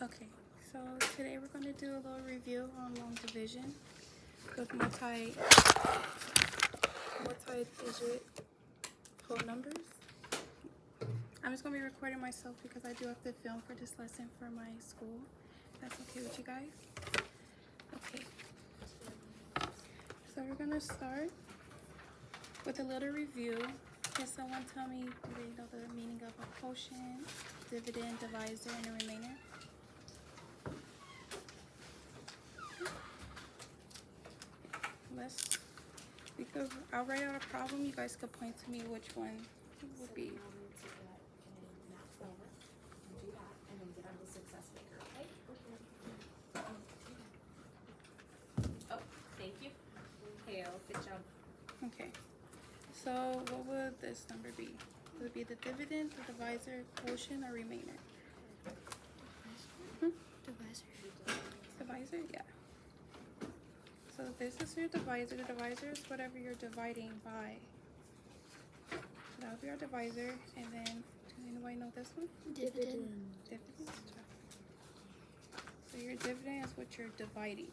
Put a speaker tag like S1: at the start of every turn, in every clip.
S1: Okay, so today we're going to do a little review on long division with multi-digit whole numbers. I'm just going to be recording myself because I do have to film for this lesson for my school. That's okay with you guys? Okay, so we're going to start with a little review. Can someone tell me, do they know the meaning of a quotient, dividend, divisor, and a remainder? I'll write out a problem. You guys could point to me which one would be.
S2: Oh, thank you. Hale, good job.
S1: Okay. So what would this number be? Would it be the dividend, the divisor, quotient, or remainder?
S3: Divisor.
S1: Divisor? Yeah. So this is your divisor. The divisor is whatever you're dividing by. So that would be our divisor. And then, does anybody know this one?
S3: Dividend.
S1: Dividend. So your dividend is what you're dividing.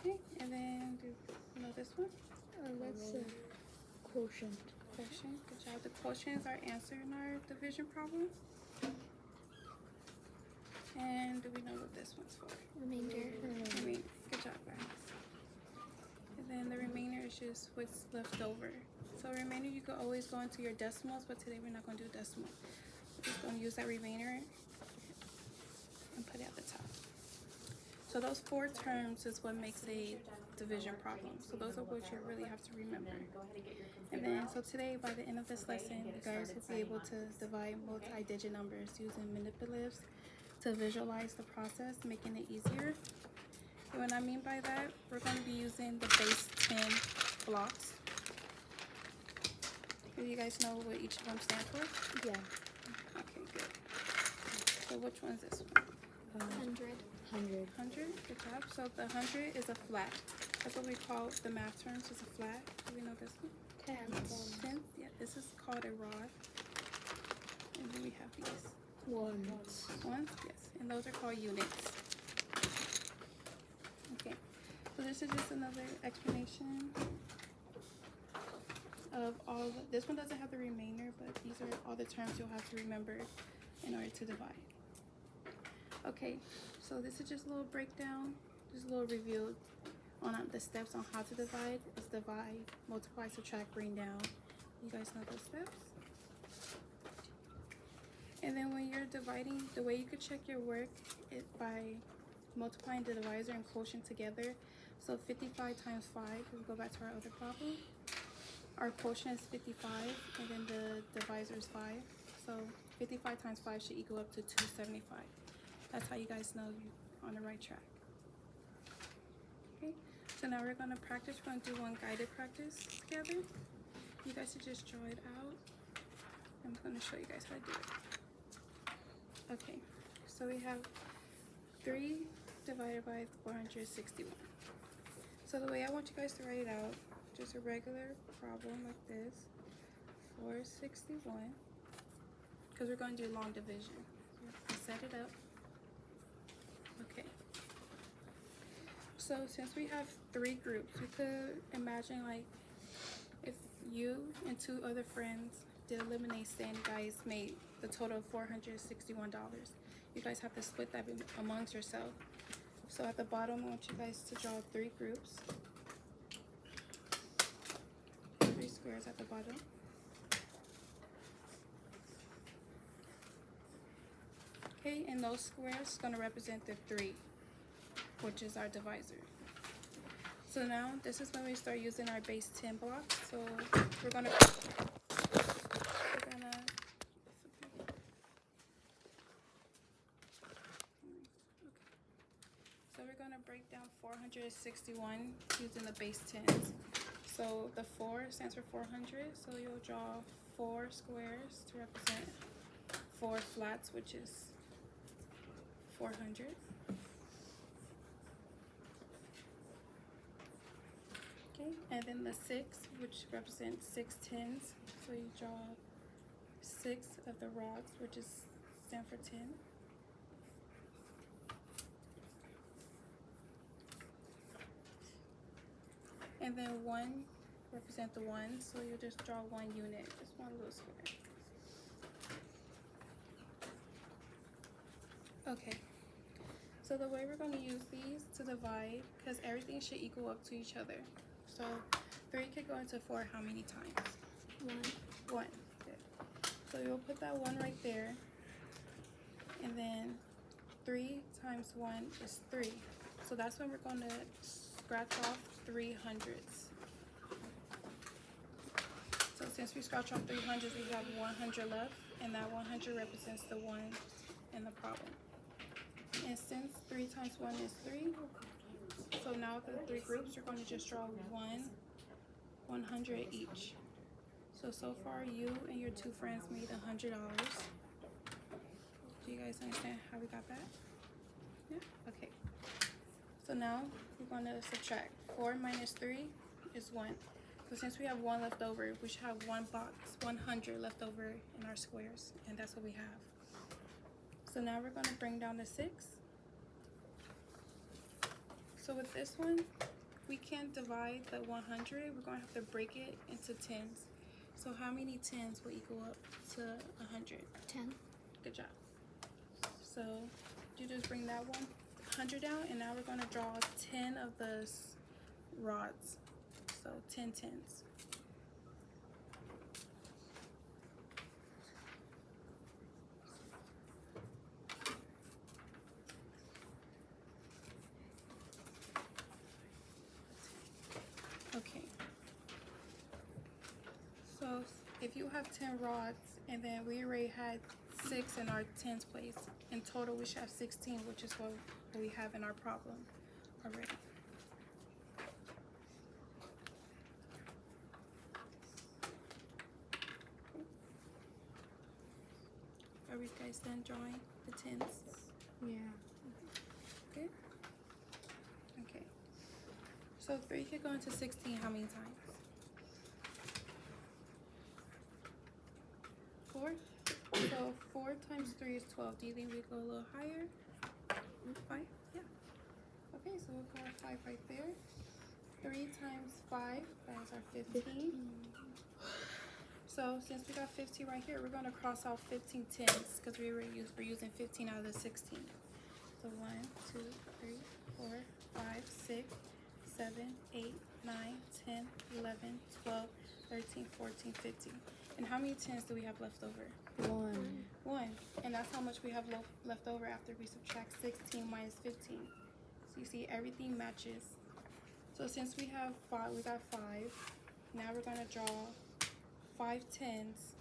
S1: Okay, and then do you know this one?
S3: That's a quotient.
S1: Quotient. Good job. The quotient is our answer in our division problem. And do we know what this one's for?
S3: Remainder.
S1: Remainder. Good job, guys. And then the remainder is just what's left over. So remainder, you could always go into your decimals, but today we're not going to do decimal. We're just going to use that remainder and put it at the top. So those four terms is what makes a division problem. So those are what you really have to remember. And then, so today, by the end of this lesson, you guys will be able to divide multi-digit numbers using manipulatives to visualize the process, making it easier. And what I mean by that, we're going to be using the base 10 blocks. Do you guys know what each of them stand for?
S3: Yeah.
S1: Okay, good. So which one is this one?
S3: 100. 100.
S1: 100, good job. So the 100 is a flat. That's what we call the math terms, is a flat. Do we know this one?
S3: Tenths.
S1: Tenth, yeah, this is called a rod. And then we have these
S3: Ones.
S1: ones, yes, and those are called units. Okay, so this is just another explanation of all this one doesn't have the remainder, but these are all the terms you'll have to remember in order to divide. Okay, so this is just a little breakdown, just a little review on the steps on how to divide. It's divide, multiply, subtract, bring down. You guys know those steps? And then when you're dividing, the way you could check your work is by multiplying the divisor and quotient together. So 55 times 5, we go back to our other problem. Our quotient is 55, and then the divisor is 5. So 55 times 5 should equal up to 275. That's how you guys know you're on the right track. Okay, so now we're going to practice. We're going to do one guided practice together. You guys should just draw it out. I'm going to show you guys how to do it. Okay, so we have 3 divided by 461. So the way I want you guys to write it out, just a regular problem like this, 461, because we're going to do long division. So set it up. Okay. So since we have 3 groups, we could imagine like if you and 2 other friends did a lemonade stand, you guys made the total of $461. You guys have to split that amongst yourself. So at the bottom, I want you guys to draw 3 groups. 3 squares at the bottom. Okay, and those squares are going to represent the 3, which is our divisor. So now, this is when we start using our base 10 blocks. So we're gonna break down 461 using the base 10s. So the 4 stands for 400. So you'll draw 4 squares to represent 4 flats, which is 400. Okay, Okay, and then the 6, which represents 6 tens. So you draw 6 of the rods, which is stand for 10. And then 1 represent the 1, so you just draw 1 unit, just one little square. Okay, so the way we're going to use these to divide, because everything should equal up to each other. So 3 could go into 4 how many times? 1. Good. So you'll put that 1 right there. And then 3 times 1 is 3. So that's when we're going to scratch off 3 hundredths. So since we scratch off 3 hundredths, we have 100 left. And that 100 represents the 1 in the problem. And since 3 times 1 is 3, so now the 3 groups, you're going to just draw 100 each. So far you and your 2 friends made $100. Do you guys understand how we got that? Yeah? Okay. So now we're going to subtract. 4 minus 3 is 1. So since we have 1 left over, we should have 1 box, 100 left over in our squares. And that's what we have. So now we're going to bring down the 6. So with this one, we can't divide the 100. We're going to have to break it into tens. So how many tens will equal up to 100?
S3: 10.
S1: Good job. So you just bring that 100 down, and now we're going to draw 10 of the rods. So 10 tens. Okay. So if you have 10 rods, and then we already had 6 in our tens place, in total we should have 16, which is what we have in our problem already. Are we guys done drawing the tens?
S3: Yeah.
S1: Good? Okay. So 3 could go into 16 how many times? 4? So 4 times 3 is 12. Do you think we go a little higher? 5? Yeah. Okay, so we'll go 5 right there. 3 times 5, that is our 15. So since we got 15 right here, we're going to cross out 15 tens because we're using 15 out of the 16. So 1, 2, 3, 4, 5, 6, 7, 8, 9, 10, 11, 12, 13, 14, 15. And how many tens do we have left over?
S3: 1.
S1: 1. And that's how much we have left over after we subtract 16 minus 15. So you see everything matches. So since we have 5, we got 5. Now we're going to draw 5 tens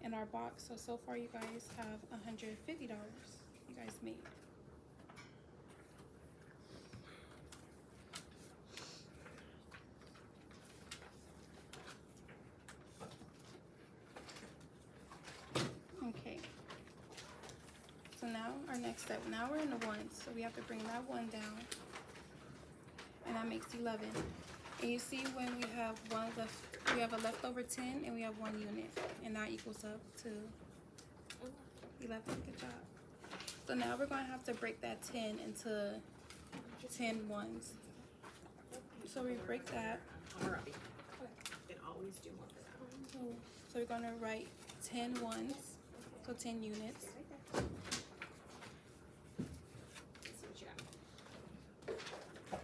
S1: in our box. So far you guys have $150 you guys made. Okay. So now our next step. Now we're in the ones. So we have to bring that 1 down. And that makes 11. And you see when we have we have a leftover 10 and we have 1 unit, and that equals up to 11. Good job. So now we're going to have to break that 10 into 10 ones. So we break that.
S2: Can always do more for that.
S1: So we're going to write 10 ones, so 10 units.
S2: Let's see what you got.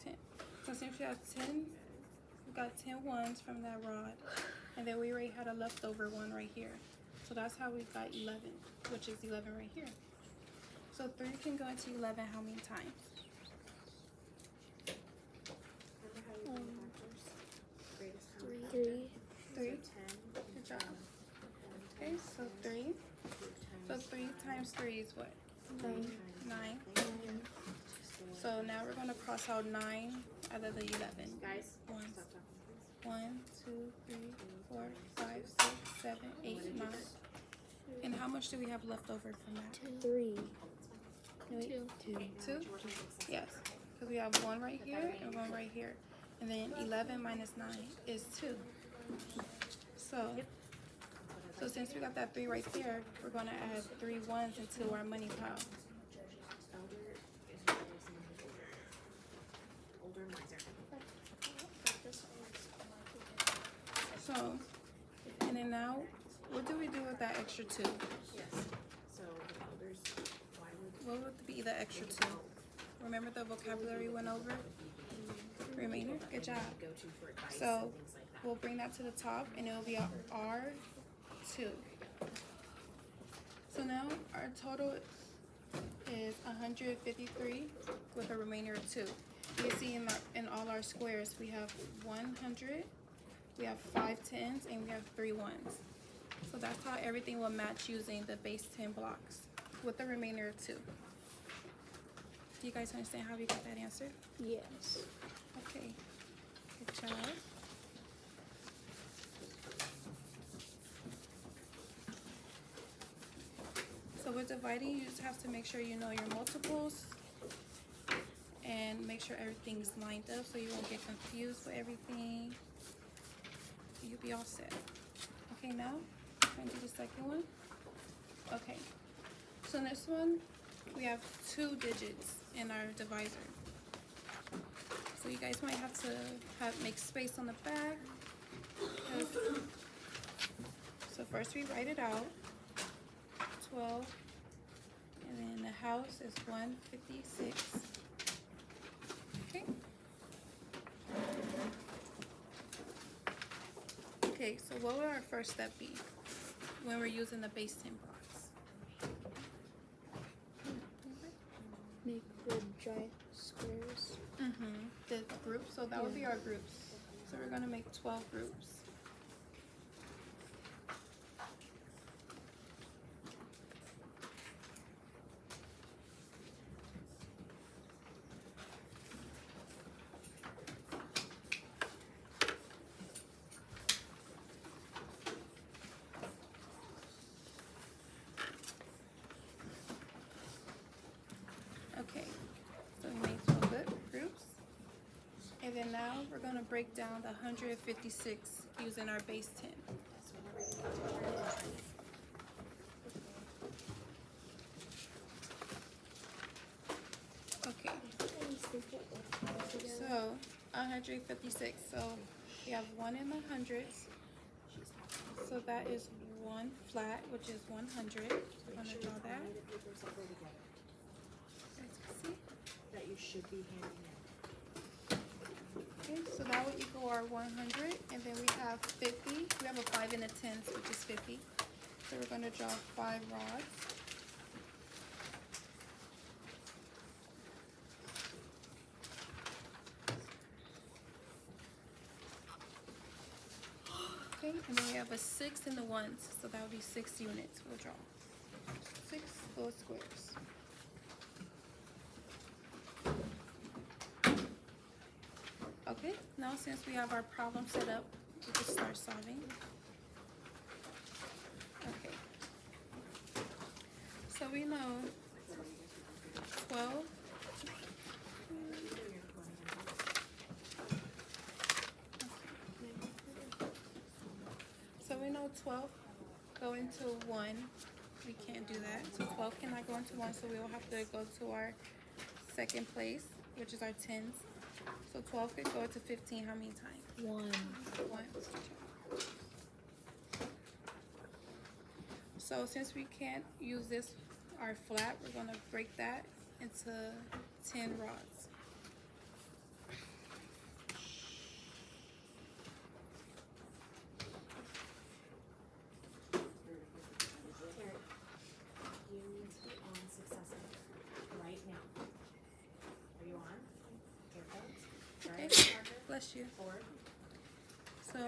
S1: 10. So since we have 10, we got 10 ones from that rod, and then we already had a leftover 1 right here. So that's how we got 11, which is 11 right here. So 3 can go into 11 how many times?
S3: 3.
S1: 3. Good job. Okay, so 3. So 3 times 3 is what?
S3: 9.
S1: 9. So now we're going to cross out 9 out of the 11.
S2: Guys,
S1: One.
S2: stop talking.
S1: 1, 2, 3, 4, 5, 6, 7, 8, 9. And how much do we have left over from that?
S3: 3.
S1: Wait,
S3: 2.
S1: 2? Yes, Because we have 1 right here and 1 right here. And then 11 minus 9 is 2. So since we got that 3 right there, we're going to add 3 ones into our money pile.
S2: Elder is replacing his older miser.
S1: So, and then now, what do we do with that extra 2?
S2: Yes. So the elders, why would
S1: What would be the extra 2? Remember the vocabulary we went over? Remainder? Good job.
S2: go to for advice
S1: So,
S2: and things like that?
S1: we'll bring that to the top and it'll be a R2. So now our total is 153 with a remainder of 2. You see in all our squares we have 100, we have 5 10s, and we have 3 ones. So that's how everything will match using the base 10 blocks with the remainder of 2. Do you guys understand how we got that answer?
S3: Yes.
S1: Okay, good job. So with dividing, you just have to make sure you know your multiples and make sure everything's lined up so you won't get confused with everything. You'll be all set. Okay, now I'm gonna do the second one. Okay, so this one, we have 2 digits in our divisor. So you guys might have to make space on the back. So first we write it out. 12, and then the house is 156. Okay. Okay, so what would our first step be when we're using the base 10 blocks?
S3: Make the giant squares.
S1: The groups, so that would be our groups. So we're gonna make 12 groups. Okay, so we made 12 groups. And then now we're going to break down the 156 using our base 10. Okay, so 156. So we have 1 in the hundreds. So that is 1 flat, which is 100. So I'm going to draw that.
S2: That you should be handing in.
S1: Okay, so that would equal our 100, and then we have 50. We have a 5 and a 10, which is 50. So we're going to draw 5 rods. Okay, and then we have a 6 in the ones, so that would be 6 units. We'll draw 6 little squares. Okay, now since we have our problem set up, we can start solving. Okay. So we know 12. So we know 12 go into 1. We can't do that. So 12 cannot go into 1, so we will have to go to our second place, which is our 10s. So 12 could go to 15 how many times?
S3: 1.
S1: 1. So since we can't use this, our flat, we're going to break that into 10 rods.
S2: You need to be on successive right now. Are you on? Careful.
S1: Okay.
S2: Right.
S1: Bless you.
S2: Forward.
S1: So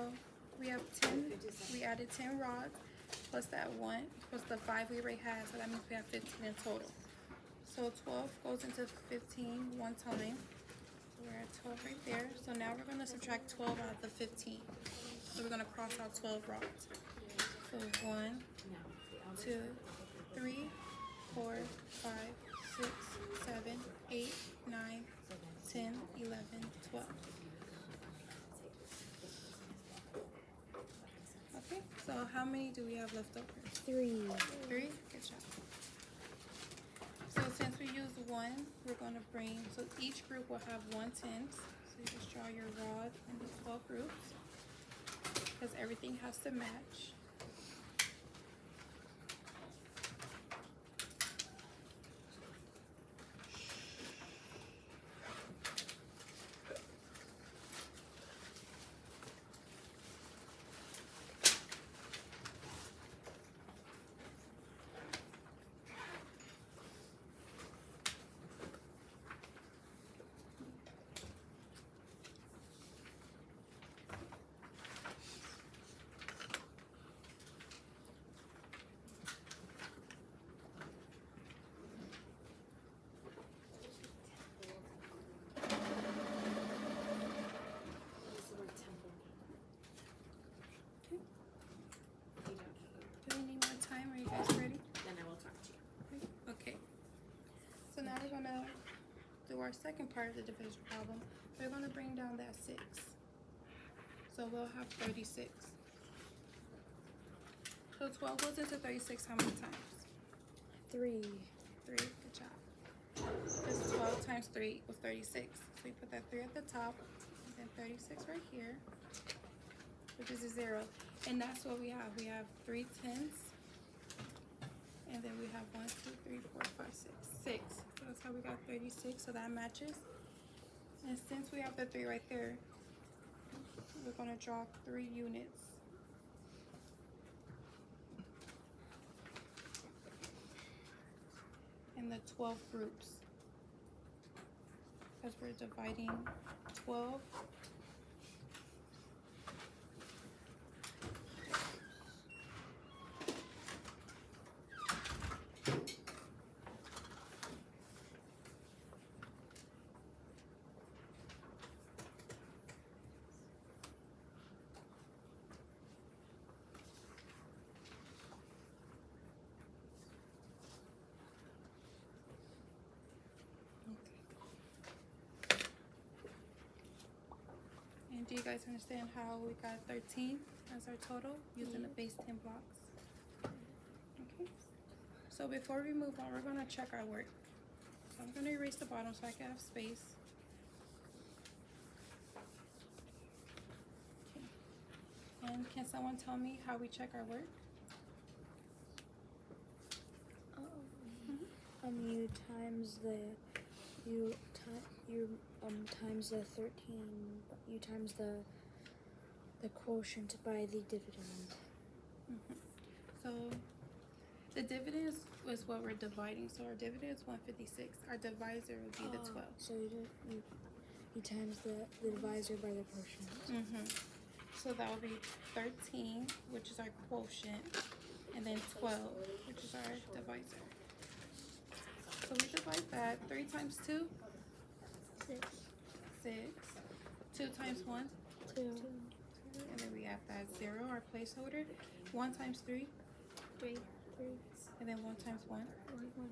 S1: we have 10, we added 10 rods, plus that 1, plus the 5 we already had, so that means we have 15 in total. So 12 goes into 15 one time. We're at 12 right there. So now we're going to subtract 12 out of the 15. So we're going to cross out 12 rods. So 1,
S2: No. The elders
S1: 2, 3, 4, 5, 6, 7, 8, 9, 10, 11, 12. Okay, so how many do we have left over?
S3: 3.
S1: 3? Good job. So since we used 1, we're going to bring, so each group will have 1 10. So you just draw your rod in the 12 groups because everything has to match.
S2: What does the word temple mean?
S1: Okay.
S2: You don't know.
S1: Do we need more time? Are you guys ready?
S2: Then I will talk to you.
S1: Okay. So now we're gonna do our second part of the division problem. We're gonna bring down that 6. So we'll have 36. So 12 goes into 36 how many times?
S3: 3.
S1: 3. Good job. Because 12 times 3 equals 36. So we put that 3 at the top, and then 36 right here, which is a 0. And that's what we have. We have 3 10s. And then we have 1, 2, 3, 4, 5, 6. 6. So that's how we got 36. So that matches. And since we have the 3 right there, we're going to draw 3 units. In the 12 groups. Because we're dividing 12. And do you guys understand how we got 13 as our total using the base 10 blocks? Okay. So before we move on, we're going to check our work. So I'm going to erase the bottom so I can have space. Okay. And can someone tell me how we check our work?
S3: You times the times the 13. You times the quotient by the dividend.
S1: So the dividend is what we're dividing. So our dividend is 156. Our divisor would be the 12.
S3: So you times the divisor by the quotient.
S1: So that would be 13, which is our quotient, and then 12, which is our divisor. So we divide that. 3 times 2?
S3: 6.
S1: 6. 2 times 1?
S3: 2.
S1: And then we have that 0, our placeholder. 1 times 3?
S3: 3.
S1: And then 1 times 1?
S3: 1.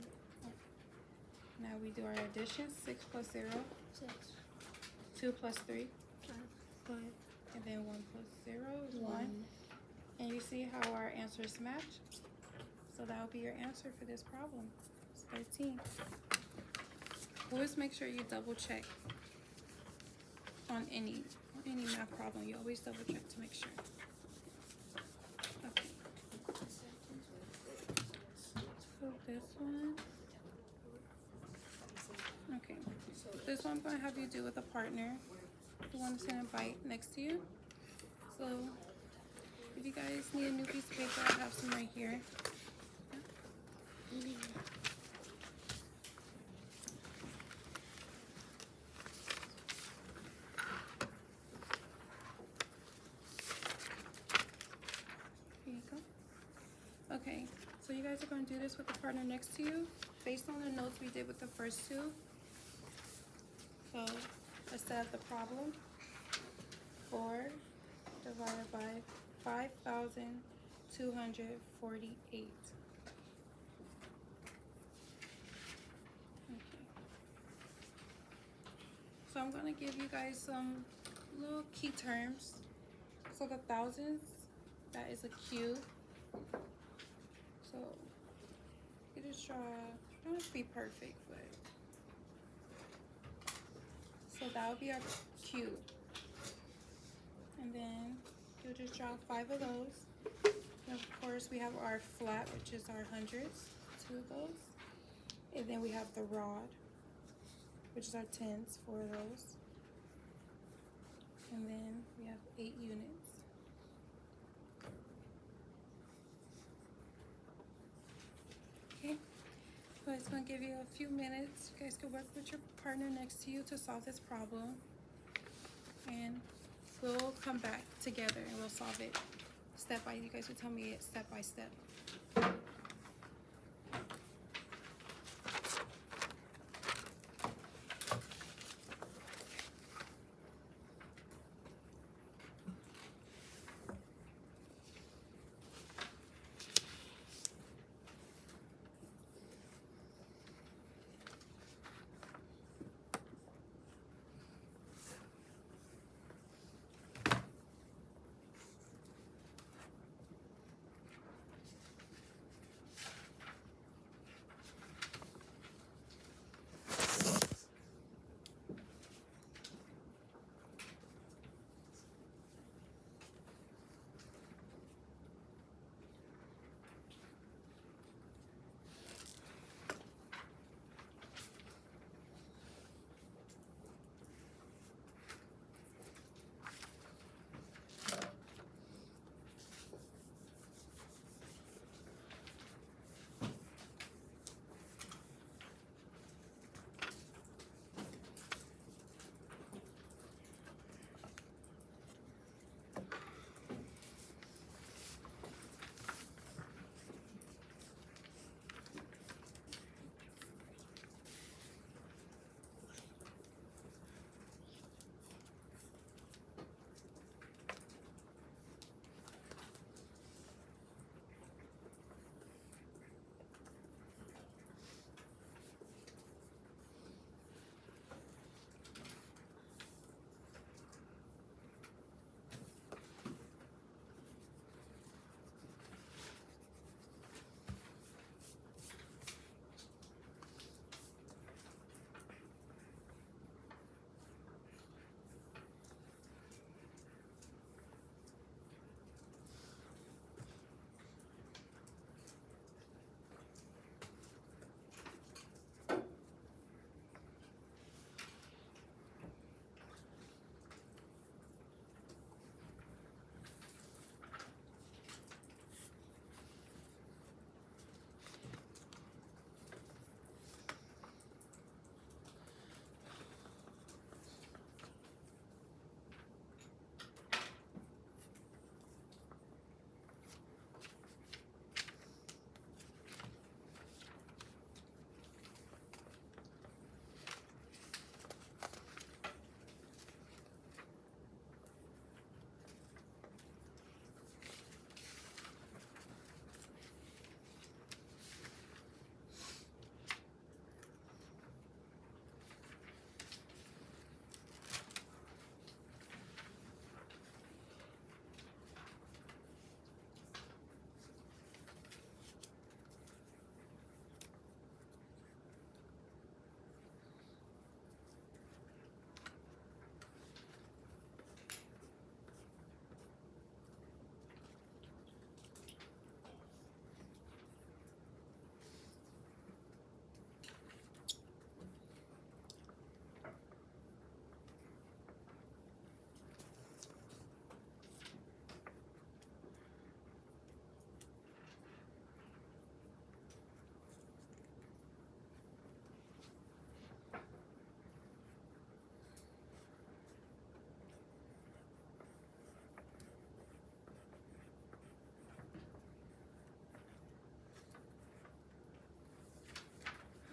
S1: Now we do our addition. 6 plus 0?
S3: 6.
S1: 2 plus 3?
S3: 5.
S1: And then 1 plus 0 is 1. And you see how our answers match? So that will be your answer for this problem. It's 13. Always make sure you double check on any math problem. You always double check to make sure. Okay. So this one. Okay. This one I'm going to have you do with a partner. The one that's going to bite next to you. So if you guys need a new piece of paper, I have some right here. Here you go. Okay, so you guys are going to do this with the partner next to you based on the notes we did with the first two. So let's set the problem. 4 divided by 5,248. Okay. So gonna give you guys some little key terms. So the thousands, that is a cube. So you just draw, don't have to be perfect, but so that would be our cube. And then you'll just draw 5 of those. And of course we have our flat, which is our hundreds, 2 of those. And then we have the rod, which is our tens, 4 of those. And then we have 8 units. Okay, so it's gonna give you a few minutes. You guys can work with your partner next to you to solve this problem. And we'll come back together and we'll solve it step by, you guys will tell me it step by step.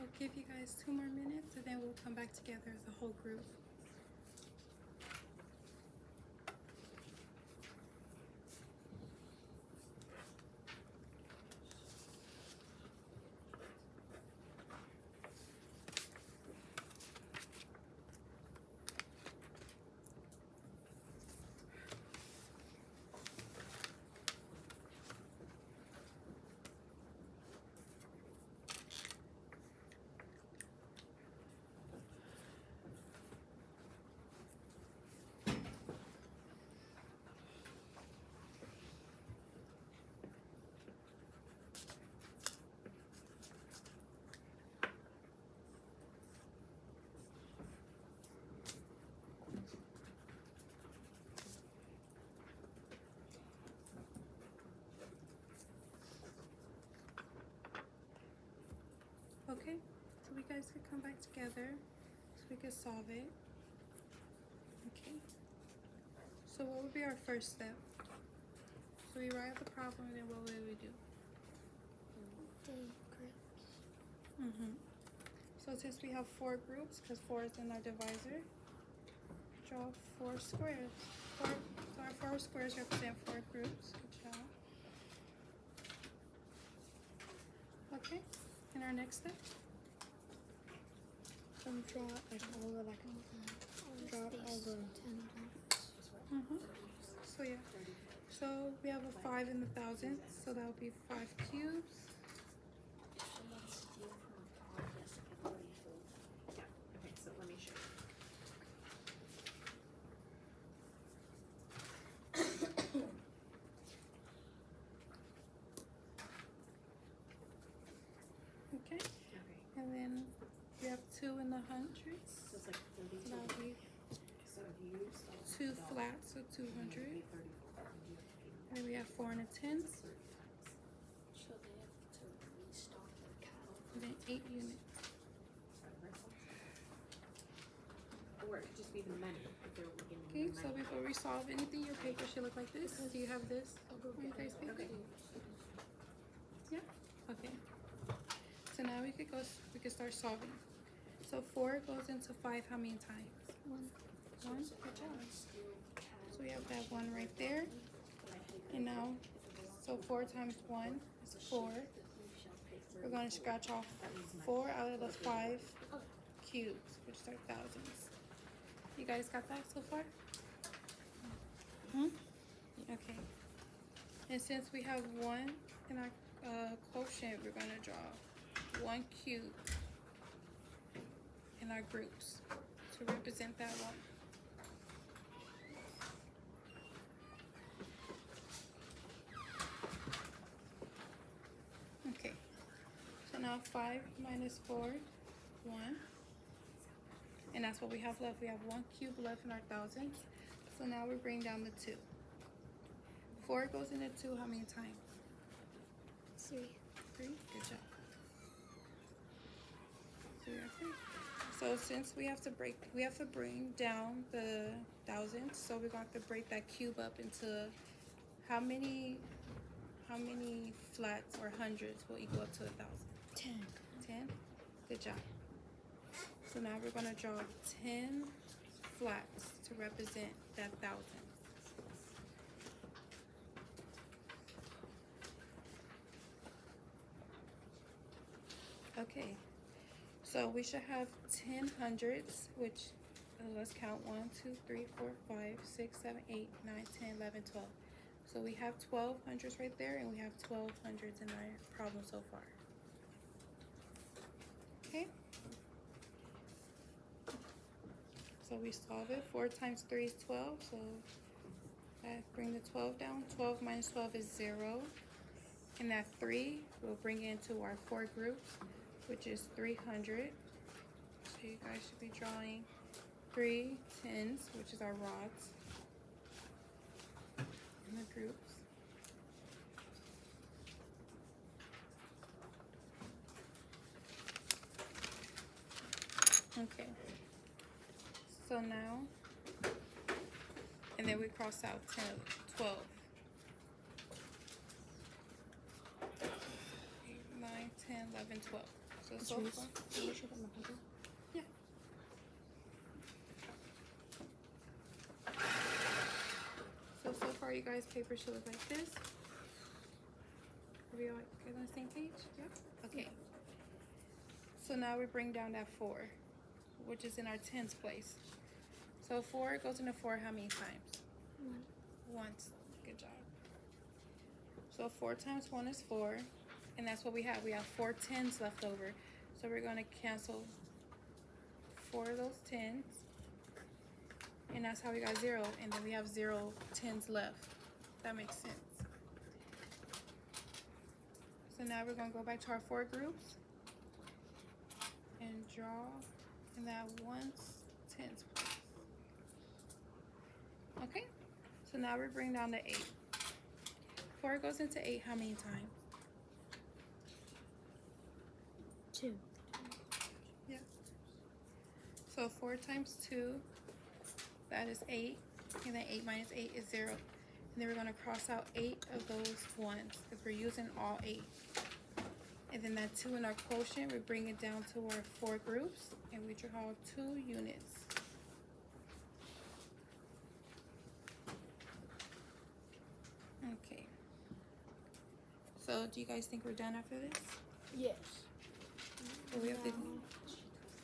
S1: I'll give you guys 2 more minutes and then we'll come back together as a whole group. guys could come back together so we could solve it. Okay. So what would be our first step? So we write out the problem, and then what would we do?
S3: The groups.
S1: So since we have 4 groups, because 4 is in our divisor, draw 4 squares. So our 4 squares represent 4 groups. Good job. Okay, and our next step?
S3: Draw like all the draw all the
S1: So yeah. So we have a 5 in the thousandths, so that would be 5 cubes.
S2: Yeah, okay, so let me show you.
S1: Okay,
S2: Okay,
S1: and then we have 2 in the hundreds.
S2: so it's like
S1: So
S2: 32.
S1: that would be
S2: So if you use
S1: 2 flat, so 200. And then we have 4 in the tens,
S3: So they have to restock their cattle.
S1: and then 8 units.
S2: Or it could just be the money if they're looking at
S1: Okay,
S2: the
S1: so
S2: money.
S1: before we solve anything, your paper should look like this. Do you have this on your guys' paper?
S2: Okay.
S1: Yeah. Okay. So now we could start solving. So 4 goes into 5 how many times?
S3: 1.
S1: 1. Good job. So we have that 1 right there. And now, so 4 times 1 is 4. We're going to scratch off 4 out of the 5 cubes, which are thousands. You guys got that so far? Okay. And since we have 1 in our quotient, we're going to draw 1 cube in our groups to represent that 1. Okay. So now 5 minus 4, 1. And that's what we have left. We have 1 cube left in our thousands. So now we bring down the 2. 4 goes into 2 how many times?
S3: 3.
S1: 3. Good job. So we have 3. So since we have to bring down the thousands, so we're going to break that cube up into how many flats or hundreds will equal up to 1,000?
S3: 10.
S1: 10. Good job. So now we're going to draw 10 flats to represent that 1,000. Okay, so we should have 10 hundreds, which let's count 1, 2, 3, 4, 5, 6, 7, 8, 9, 10, 11, 12. So we have 12 hundreds right there, and we have 12 hundreds in our problem so far. Okay. So we solve it. 4 times 3 is 12. So that bring the 12 down. 12 minus 12 is 0. And that 3 will bring it into our 4 groups, which is 300. So you guys should be drawing 3 tens, which is our rods, in the groups. Okay. So now, and then we cross out 10, 12. 8, 9, 10, 11, 12. So
S3: Reese,
S1: far.
S3: can you show them the paper?
S1: Yeah. So far you guys' paper should look like this. Are we all good on the same page? Yeah. Okay. So now we bring down that 4, which is in our tens place. So 4 goes into 4 how many times?
S3: 1.
S1: Once. Good job. So 4 times 1 is 4, and that's what we have. We have 4 tens left over. So we're going to cancel 4 of those tens, and that's how we got 0. And then we have 0 tens left. That makes sense. So now we're going to go back to our 4 groups and draw in that ones, tens place. Okay, so now we bring down the 8. 4 goes into 8 how many times?
S3: 2.
S1: Yeah. So 4 times 2, that is 8. And then 8 minus 8 is 0. And then we're going to cross out 8 of those ones because we're using all 8. And then that 2 in our quotient, we bring it down to our 4 groups. And we draw 2 units. Okay. So do you guys think we're done after this?
S3: Yes.
S1: What, we have to,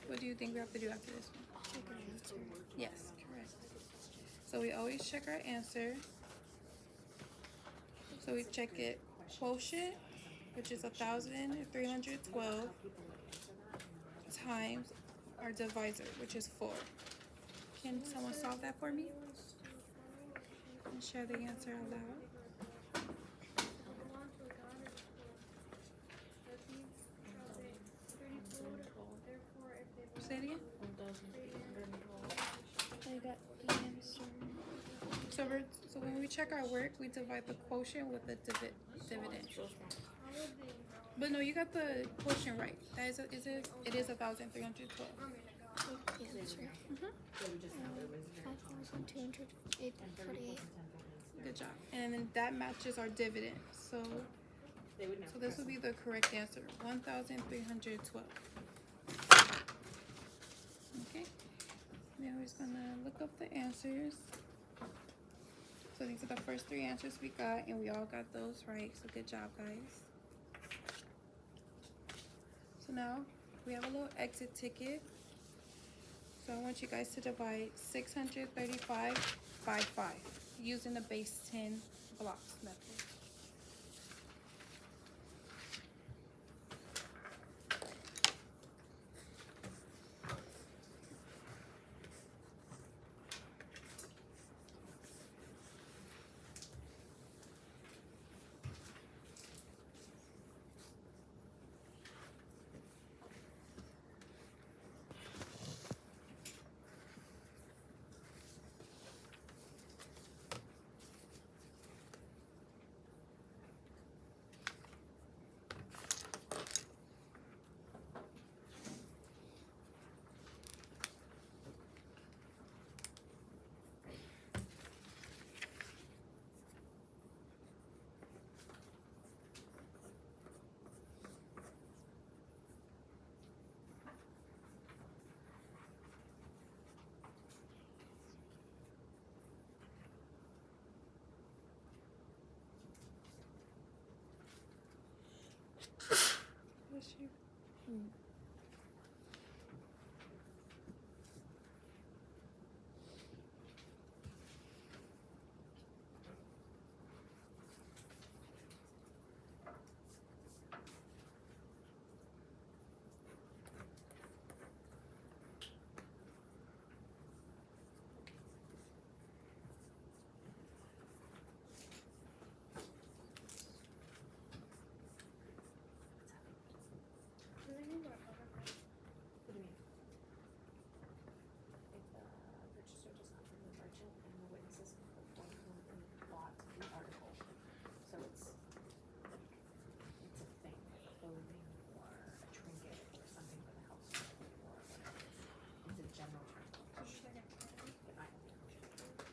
S1: what do you think we have to do after this one?
S3: Check our answer.
S1: Yes, correct. So we always check our answer. So we check it quotient, which is 1,312, times our divisor, which is 4. Can someone solve that for me? And share the answer out loud. Say it again.
S3: I got the answer.
S1: So when we check our work, we divide the quotient with the dividend. But no, you got the quotient right. That is, it is 1,312.
S3: The answer. 5,248.
S1: Good job. And then that matches our dividend. So this would be the correct answer. 1,312. Okay. Now we're just gonna look up the answers. So these are the first 3 answers we got, and we all got those right. So good job, guys. So now we have a little exit ticket. So I want you guys to divide 635 by 5 using the base 10 blocks method. Bless you.
S2: What do you mean? If the purchaser does not bring the merchant and the witnesses before whom they bought the article. So it's a thing, like clothing or a trinket or something for the household or whatever. It's a general term. But I don't know. Every passage is a-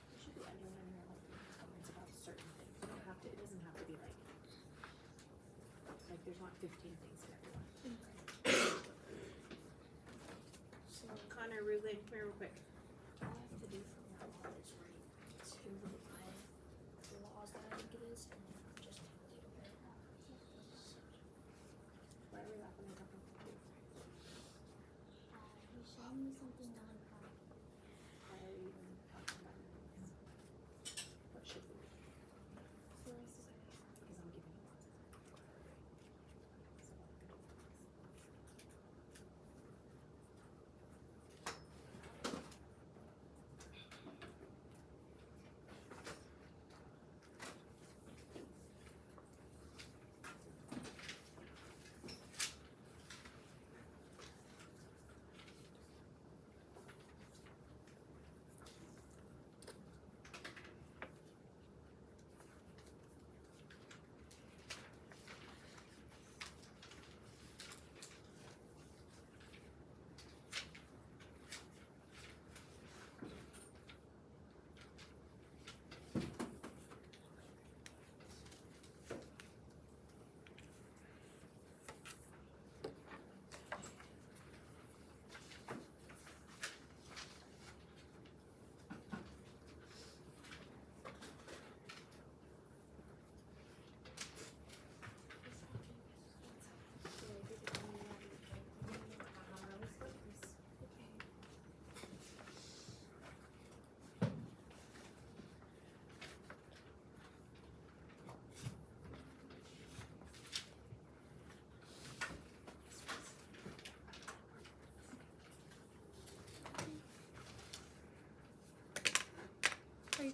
S2: There should be anyone in there like making comments about certain things. You don't have to, it doesn't have to be like there's not 15 things in everyone.
S4: So Connor, relay, come here real quick.
S3: All I have to do from now on is write 2 of the laws that I think it is, and then just take a little bit off.
S2: Why are we laughing at something?
S3: He's showing me something non-fun.
S2: Why are you even talking about this? What should we do? Because I'm giving you lots of time. So I'm gonna do this.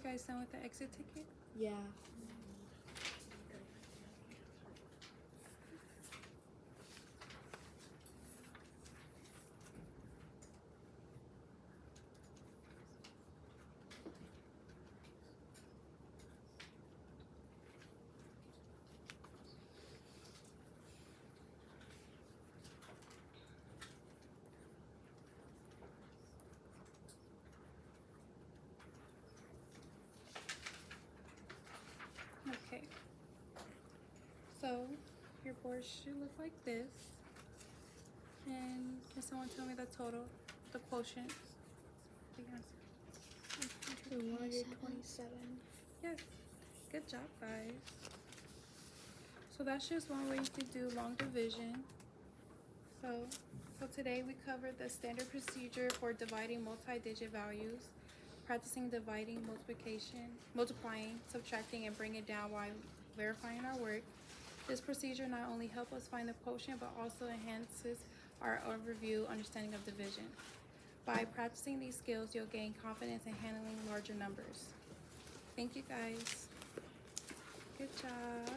S1: guys done with the exit ticket?
S3: Yeah.
S1: Okay. So your board should look like this. And can someone tell me the total, the quotient? The answer.
S3: 127.
S1: Yes. Good job, guys. So that's just one way you could do long division. So today we covered the standard procedure for dividing multi-digit values, practicing dividing, multiplying, subtracting, and bringing it down while verifying our work. This procedure not only helps us find the quotient, but also enhances our overview understanding of division. By practicing these skills, you'll gain confidence in handling larger numbers. Thank you, guys. Good job.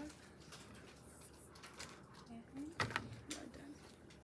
S1: And